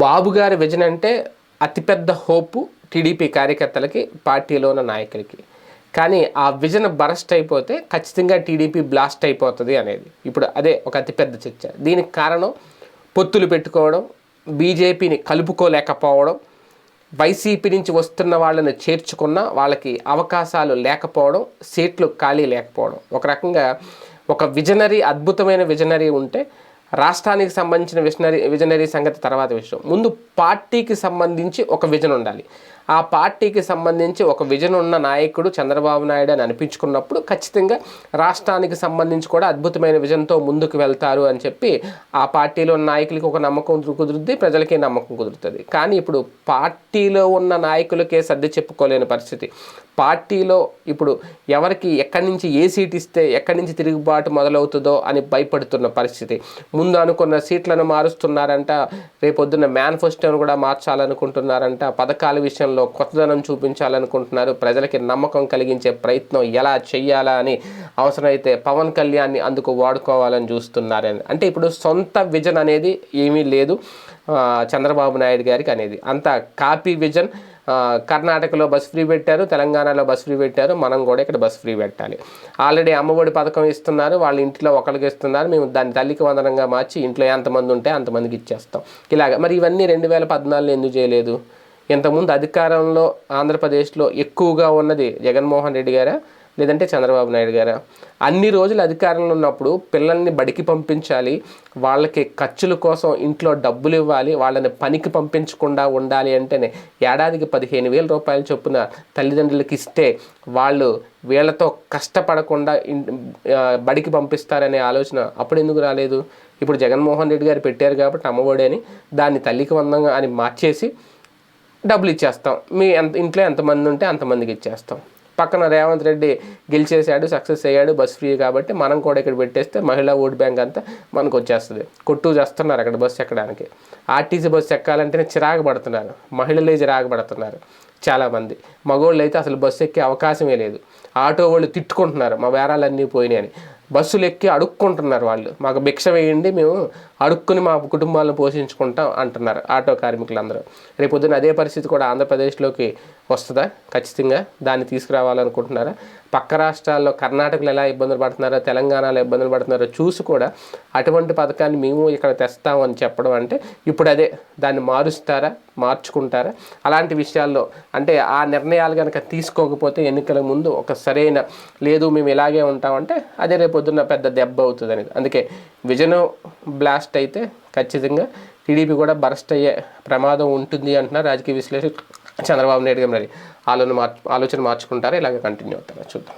బాబు గారి విజన్ అంటే అతిపెద్ద హోపు టీడీపీ కార్యకర్తలకి, పార్టీలో ఉన్న నాయకులకి. కానీ ఆ విజన్ బరస్ట్ అయిపోతే ఖచ్చితంగా టీడీపీ బ్లాస్ట్ అయిపోతుంది అనేది ఇప్పుడు అదే ఒక అతిపెద్ద చర్చ. దీనికి కారణం పొత్తులు పెట్టుకోవడం, బీజేపీని కలుపుకోలేకపోవడం, వైసీపీ నుంచి వస్తున్న వాళ్ళని చేర్చుకున్న వాళ్ళకి అవకాశాలు లేకపోవడం, సీట్లు ఖాళీ లేకపోవడం. ఒక రకంగా ఒక విజనరీ, అద్భుతమైన విజనరీ ఉంటే రాష్ట్రానికి సంబంధించిన విజనరీ సంగతి తర్వాత విషయం. ముందు పార్టీకి సంబంధించి ఒక విజన్ ఉండాలి. ఆ పార్టీకి సంబంధించి ఒక విజన్ ఉన్న నాయకుడు చంద్రబాబు నాయుడు అని అనిపించుకున్నప్పుడు ఖచ్చితంగా రాష్ట్రానికి సంబంధించి కూడా అద్భుతమైన విజన్తో ముందుకు వెళ్తారు అని చెప్పి ఆ పార్టీలో ఉన్న నాయకులకి ఒక నమ్మకం కుదురుద్ది, ప్రజలకి నమ్మకం కుదురుతుంది. కానీ ఇప్పుడు పార్టీలో ఉన్న నాయకులకే సర్ది చెప్పుకోలేని పరిస్థితి. పార్టీలో ఇప్పుడు ఎవరికి ఎక్కడి నుంచి ఏ సీట్ ఇస్తే ఎక్కడి నుంచి తిరుగుబాటు మొదలవుతుందో అని భయపడుతున్న పరిస్థితి. ముందు అనుకున్న సీట్లను మారుస్తున్నారంట, రేపొద్దున్న మేనిఫెస్టోను కూడా మార్చాలనుకుంటున్నారంట, పథకాల విషయంలో కొత్తదనం చూపించాలనుకుంటున్నారు, ప్రజలకి నమ్మకం కలిగించే ప్రయత్నం ఎలా చెయ్యాలా అని అవసరమైతే పవన్ కళ్యాణ్ని అందుకు వాడుకోవాలని చూస్తున్నారని. అంటే ఇప్పుడు సొంత విజన్ అనేది ఏమీ లేదు చంద్రబాబు నాయుడు గారికి అనేది. అంతా కాపీ విజన్. కర్ణాటకలో బస్ ఫ్రీ పెట్టారు, తెలంగాణలో బస్ ఫ్రీ పెట్టారు, మనం కూడా ఇక్కడ బస్ ఫ్రీ పెట్టాలి. ఆల్రెడీ అమ్మఒడి పథకం ఇస్తున్నారు, వాళ్ళ ఇంట్లో ఒకరికి ఇస్తున్నారు, మేము దాన్ని తల్లికి వందనంగా మార్చి ఇంట్లో ఎంతమంది ఉంటే అంతమందికి ఇచ్చేస్తాం. ఇలాగ మరి ఇవన్నీ 2014లో ఎందుకు చేయలేదు? ఇంతకుముందు అధికారంలో ఆంధ్రప్రదేశ్లో ఎక్కువగా ఉన్నది జగన్మోహన్ రెడ్డి గారా లేదంటే చంద్రబాబు నాయుడు గారా? అన్ని రోజులు అధికారంలో ఉన్నప్పుడు పిల్లల్ని బడికి పంపించాలి, వాళ్ళకి ఖర్చుల కోసం ఇంట్లో డబ్బులు ఇవ్వాలి, వాళ్ళని పనికి పంపించకుండా ఉండాలి అంటేనే ఏడాదికి 15,000 రూపాయలు చొప్పున తల్లిదండ్రులకి ఇస్తే వాళ్ళు వీళ్ళతో కష్టపడకుండా బడికి పంపిస్తారనే ఆలోచన అప్పుడు ఎందుకు రాలేదు? ఇప్పుడు జగన్మోహన్ రెడ్డి గారు పెట్టారు కాబట్టి అమ్మఒడి అని దాన్ని తల్లికి వందనంగా అని మార్చేసి డబ్బులు ఇచ్చేస్తాం, మీ ఇంట్లో ఎంతమంది ఉంటే అంతమందికి ఇచ్చేస్తాం. పక్కన రేవంత్ రెడ్డి గెలిచేసాడు, సక్సెస్ అయ్యాడు, బస్ ఫ్రీ కాబట్టి మనం కూడా ఇక్కడ పెట్టేస్తే మహిళా ఓట్ బ్యాంక్ అంతా మనకు వచ్చేస్తుంది. కొట్టు చేస్తున్నారు అక్కడ బస్సు ఎక్కడానికి. ఆర్టీసీ బస్సు ఎక్కాలంటేనే చిరాకు పడుతున్నారు, మహిళలే చిరాకు పడుతున్నారు చాలామంది. మగవాళ్ళు అయితే అసలు బస్సు ఎక్కే అవకాశమే లేదు. ఆటో వాళ్ళు తిట్టుకుంటున్నారు మా బేరాలన్నీ పోయినాయి అని. బస్సులు ఎక్కి అడుక్కుంటున్నారు వాళ్ళు, మాకు భిక్ష వేయండి, మేము అడుక్కుని మా కుటుంబాలను పోషించుకుంటాం అంటున్నారు ఆటో కార్మికులందరూ. రేపొద్దున అదే పరిస్థితి కూడా ఆంధ్రప్రదేశ్లోకి వస్తుందా? ఖచ్చితంగా దాన్ని తీసుకురావాలనుకుంటున్నారా? పక్క రాష్ట్రాల్లో కర్ణాటకలో ఎలా ఇబ్బందులు పడుతున్నారో, తెలంగాణలో ఇబ్బందులు పడుతున్నారో చూసి కూడా అటువంటి పథకాన్ని మేము ఇక్కడ తెస్తామని చెప్పడం అంటే ఇప్పుడు అదే దాన్ని మారుస్తారా, మార్చుకుంటారా? అలాంటి విషయాల్లో అంటే ఆ నిర్ణయాలు కనుక తీసుకోకపోతే ఎన్నికల ముందు ఒక సరైన లేదు మేము ఇలాగే ఉంటామంటే అదే రేపొద్దున్న పెద్ద దెబ్బ అవుతుంది అనేది. అందుకే విజన్ బ్లాస్ట్ అయితే ఖచ్చితంగా టీడీపీ కూడా బరస్ట్ అయ్యే ప్రమాదం ఉంటుంది అంటున్నారు రాజకీయ విశ్లేషకులు. చంద్రబాబు నాయుడు గారు మరి ఆలోచన మార్చుకుంటారా, ఇలాగే కంటిన్యూ అవుతారా చూద్దాం.